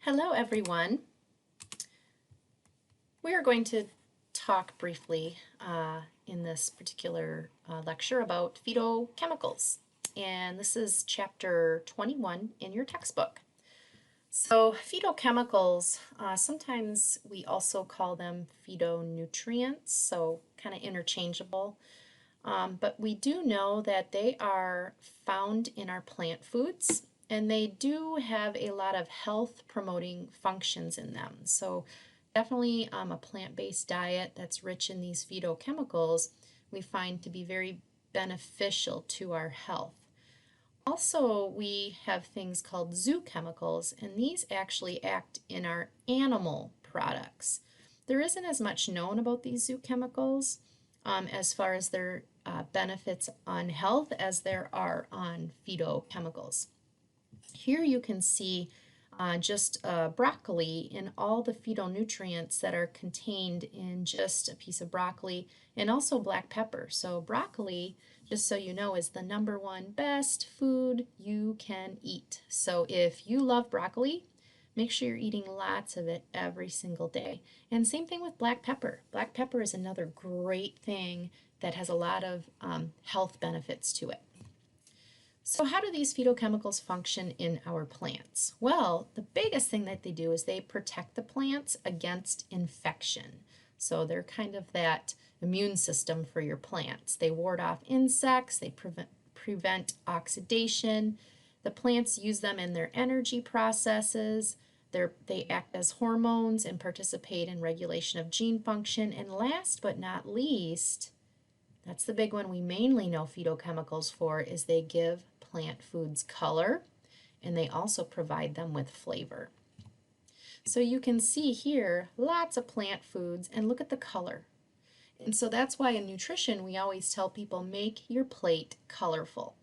Hello everyone. We are going to talk briefly in this particular lecture about phytochemicals, and this is chapter 21 in your textbook. So phytochemicals, sometimes we also call them phytonutrients, so kind of interchangeable. But we do know that they are found in our plant foods, and they do have a lot of health promoting functions in them. So definitely a plant-based diet that's rich in these phytochemicals we find to be very beneficial to our health. Also, we have things called zoochemicals, and these actually act in our animal products. There isn't as much known about these zoochemicals as far as their benefits on health as there are on phytochemicals. Here you can see just broccoli and all the phytonutrients that are contained in just a piece of broccoli, and also black pepper. So broccoli, just so you know, is the #1 best food you can eat. So if you love broccoli, make sure you're eating lots of it every single day. And same thing with black pepper. Black pepper is another great thing that has a lot of health benefits to it. So how do these phytochemicals function in our plants? Well, the biggest thing that they do is they protect the plants against infection. So they're kind of that immune system for your plants. They ward off insects, they prevent oxidation. The plants use them in their energy processes. They act as hormones and participate in regulation of gene function. And last but not least, that's the big one we mainly know phytochemicals for, is they give plant foods color, and they also provide them with flavor. So you can see here lots of plant foods, and look at the color. And so that's why in nutrition we always tell people, make your plate colorful.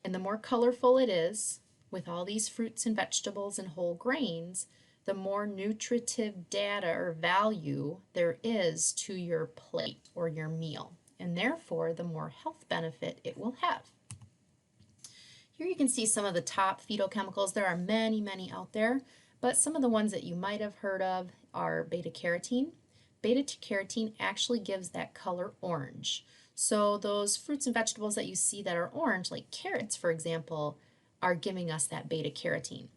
And the more colorful it is, with all these fruits and vegetables and whole grains, the more nutritive data or value there is to your plate or your meal, and therefore the more health benefit it will have. Here you can see some of the top phytochemicals. There are many, many out there, but some of the ones that you might have heard of are beta-carotene. Beta-carotene actually gives that color orange. So those fruits and vegetables that you see that are orange, like carrots, for example, are giving us that beta-carotene.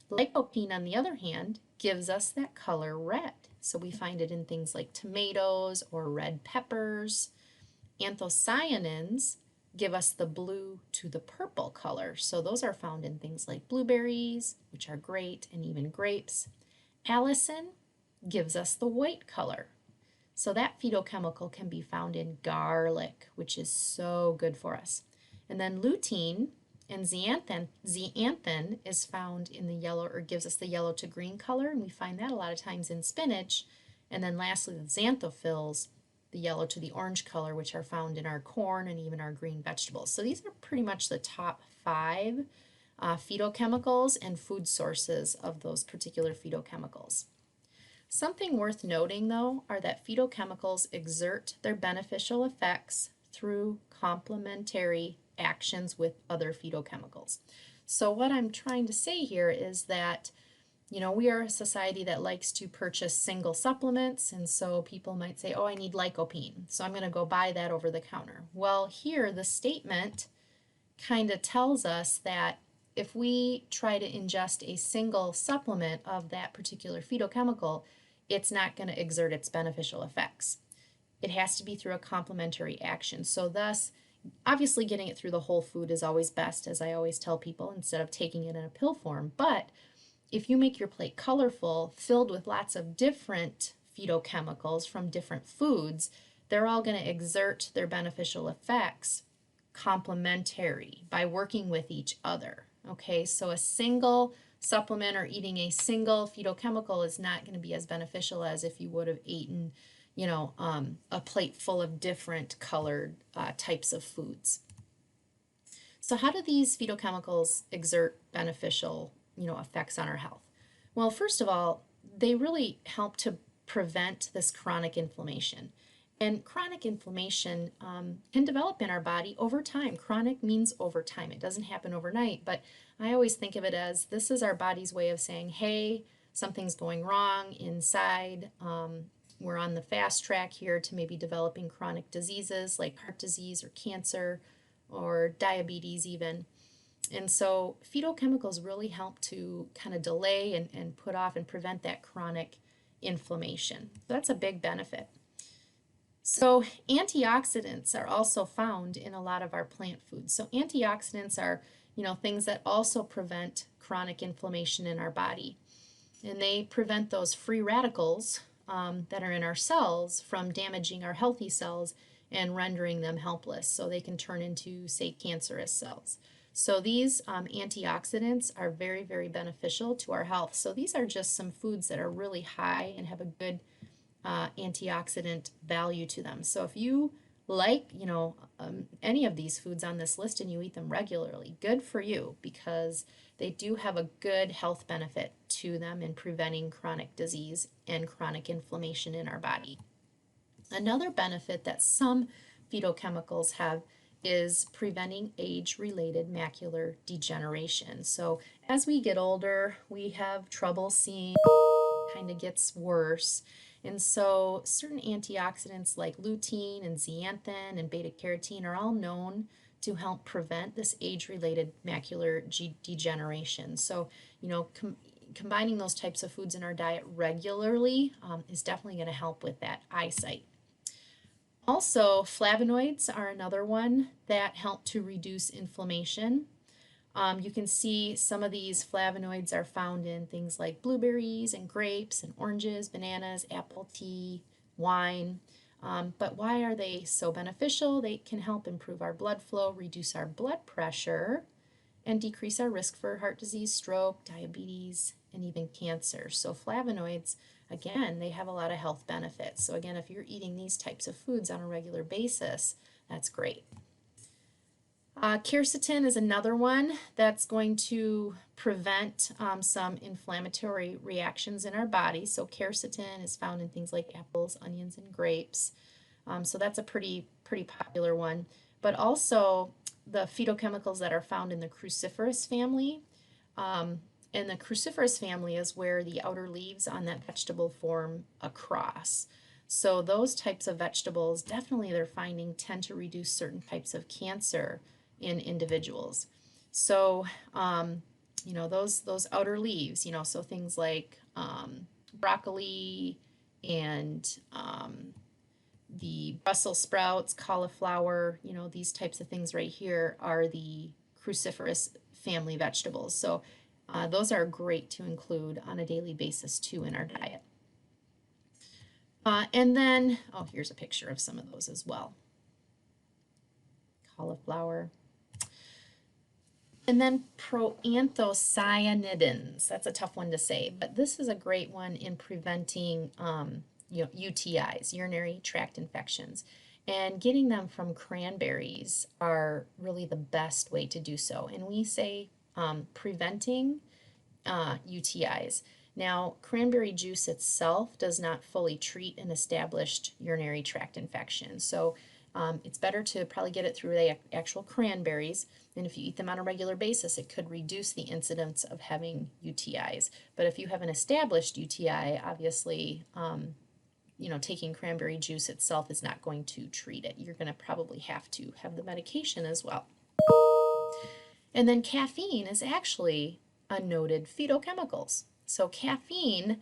Lycopene, on the other hand, gives us that color red. So we find it in things like tomatoes or red peppers. Anthocyanins give us the blue to the purple color. So those are found in things like blueberries, which are great, and even grapes. Allicin gives us the white color. So that phytochemical can be found in garlic, which is so good for us. And then lutein and zeaxanthin is found in the yellow, or gives us the yellow to green color, and we find that a lot of times in spinach. And then lastly, the xanthophylls, the yellow to the orange color, which are found in our corn and even our green vegetables. So these are pretty much the top 5 phytochemicals and food sources of those particular phytochemicals. Something worth noting, though, are that phytochemicals exert their beneficial effects through complementary actions with other phytochemicals. So what I'm trying to say here is that we are a society that likes to purchase single supplements, and so people might say, oh, I need lycopene, so I'm going to go buy that over the counter. Well, here the statement kind of tells us that if we try to ingest a single supplement of that particular phytochemical, it's not going to exert its beneficial effects. It has to be through a complementary action. So thus, obviously getting it through the whole food is always best, as I always tell people, instead of taking it in a pill form. But if you make your plate colorful, filled with lots of different phytochemicals from different foods, they're all going to exert their beneficial effects complementary by working with each other. Okay, so a single supplement or eating a single phytochemical is not going to be as beneficial as if you would have eaten, a plate full of different colored types of foods. So how do these phytochemicals exert beneficial effects on our health? Well, first of all, they really help to prevent this chronic inflammation. And chronic inflammation can develop in our body over time. Chronic means over time. It doesn't happen overnight, but I always think of it as this is our body's way of saying, hey, something's going wrong inside. We're on the fast track here to maybe developing chronic diseases like heart disease or cancer or diabetes even. And so phytochemicals really help to kind of delay and put off and prevent that chronic inflammation. So that's a big benefit. So antioxidants are also found in a lot of our plant foods. So antioxidants are, things that also prevent chronic inflammation in our body. And they prevent those free radicals that are in our cells from damaging our healthy cells and rendering them helpless so they can turn into, say, cancerous cells. So these antioxidants are very, very beneficial to our health. So these are just some foods that are really high and have a good antioxidant value to them. So if you like, any of these foods on this list and you eat them regularly, good for you, because they do have a good health benefit to them in preventing chronic disease and chronic inflammation in our body. Another benefit that some phytochemicals have is preventing age-related macular degeneration. So as we get older, we have trouble seeing, kind of gets worse. And so certain antioxidants like lutein and zeaxanthin and beta-carotene are all known to help prevent this age-related macular degeneration. So, combining those types of foods in our diet regularly is definitely going to help with that eyesight. Also, flavonoids are another one that help to reduce inflammation. You can see some of these flavonoids are found in things like blueberries and grapes and oranges, bananas, apple, tea, wine. But why are they so beneficial? They can help improve our blood flow, reduce our blood pressure, and decrease our risk for heart disease, stroke, diabetes, and even cancer. So flavonoids, again, they have a lot of health benefits. So again, if you're eating these types of foods on a regular basis, that's great. Quercetin is another one that's going to prevent some inflammatory reactions in our body. So quercetin is found in things like apples, onions, and grapes. So that's a pretty popular one. But also the phytochemicals that are found in the cruciferous family. And the cruciferous family is where the outer leaves on that vegetable form a cross. So those types of vegetables, definitely they're finding, tend to reduce certain types of cancer in individuals. So, those outer leaves, so things like broccoli and the Brussels sprouts, cauliflower, these types of things right here are the cruciferous family vegetables. So those are great to include on a daily basis too in our diet. And then, here's a picture of some of those as well. Cauliflower. And then proanthocyanidins. That's a tough one to say, but this is a great one in preventing UTIs, urinary tract infections. And getting them from cranberries are really the best way to do so. And we say preventing UTIs. Now, cranberry juice itself does not fully treat an established urinary tract infection. So it's better to probably get it through the actual cranberries. And if you eat them on a regular basis, it could reduce the incidence of having UTIs. But if you have an established UTI, obviously, taking cranberry juice itself is not going to treat it. You're going to probably have to have the medication as well. And then caffeine is actually a noted phytochemicals. So caffeine,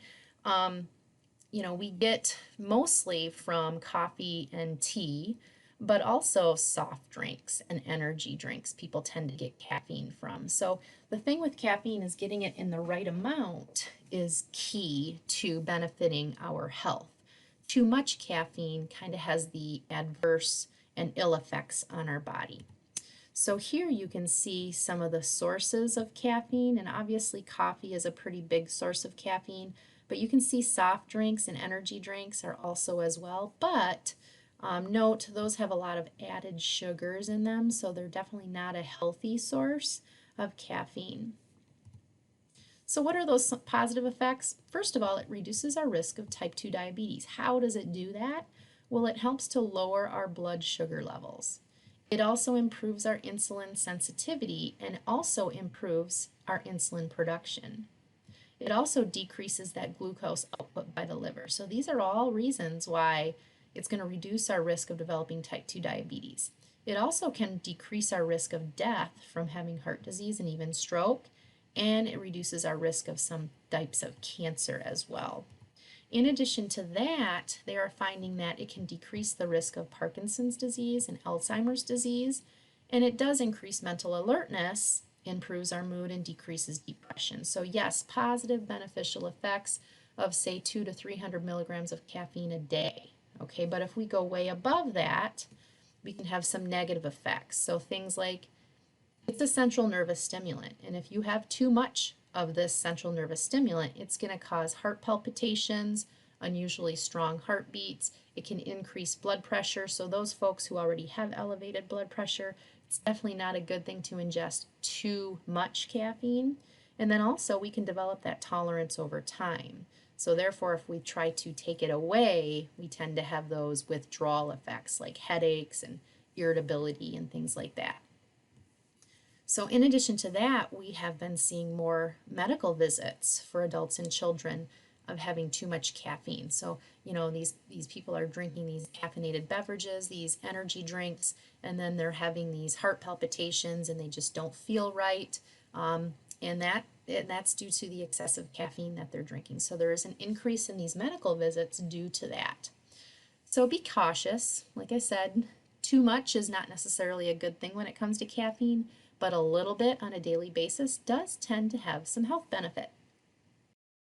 we get mostly from coffee and tea, but also soft drinks and energy drinks people tend to get caffeine from. So the thing with caffeine is getting it in the right amount is key to benefiting our health. Too much caffeine kind of has the adverse and ill effects on our body. So here you can see some of the sources of caffeine, and obviously coffee is a pretty big source of caffeine, but you can see soft drinks and energy drinks are also as well. But note, those have a lot of added sugars in them, so they're definitely not a healthy source of caffeine. So what are those positive effects? First of all, it reduces our risk of type 2 diabetes. How does it do that? Well, it helps to lower our blood sugar levels. It also improves our insulin sensitivity and also improves our insulin production. It also decreases that glucose output by the liver. So these are all reasons why it's going to reduce our risk of developing type 2 diabetes. It also can decrease our risk of death from having heart disease and even stroke, and it reduces our risk of some types of cancer as well. In addition to that, they are finding that it can decrease the risk of Parkinson's disease and Alzheimer's disease, and it does increase mental alertness, improves our mood, and decreases depression. So yes, positive beneficial effects of say 2 to 300 milligrams of caffeine a day. Okay, but if we go way above that, we can have some negative effects. So things like it's a central nervous stimulant, and if you have too much of this central nervous stimulant, it's going to cause heart palpitations, unusually strong heartbeats. It can increase blood pressure. So those folks who already have elevated blood pressure, it's definitely not a good thing to ingest too much caffeine. And then also we can develop that tolerance over time. So therefore, if we try to take it away, we tend to have those withdrawal effects like headaches and irritability and things like that. So in addition to that, we have been seeing more medical visits for adults and children of having too much caffeine. So, these people are drinking these caffeinated beverages, these energy drinks, and then they're having these heart palpitations and they just don't feel right. And that's due to the excessive caffeine that they're drinking. So there is an increase in these medical visits due to that. So be cautious. Like I said, too much is not necessarily a good thing when it comes to caffeine, but a little bit on a daily basis does tend to have some health benefit.